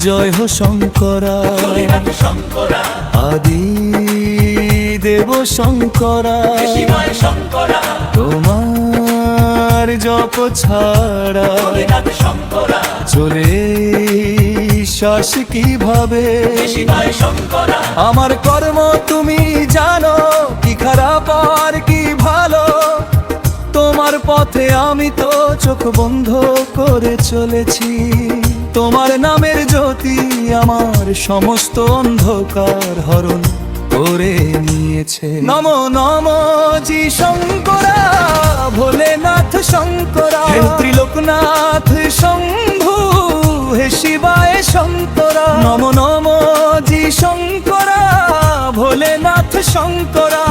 জয় হো শঙ্করা, আদি দেব শঙ্করা, তোমার জপ ছাড়া চলে শ্বাস কিভাবে? আমার কর্ম তুমি জানো, কি খারাপ আর কি ভালো। তোমার পথে আমি তো চোখ বন্ধ করে চলেছি। তোমার নামের জ্যোতি আমার সমস্ত অন্ধকার হরণ করে নিয়েছে। নমো নমো জি শঙ্করা, ভোলেনাথ শঙ্করা, হে ত্রিলোকনাথ শম্ভু, হে শিবায় শঙ্করা। নমো নমো জি শঙ্করা, ভোলেনাথ শঙ্করা।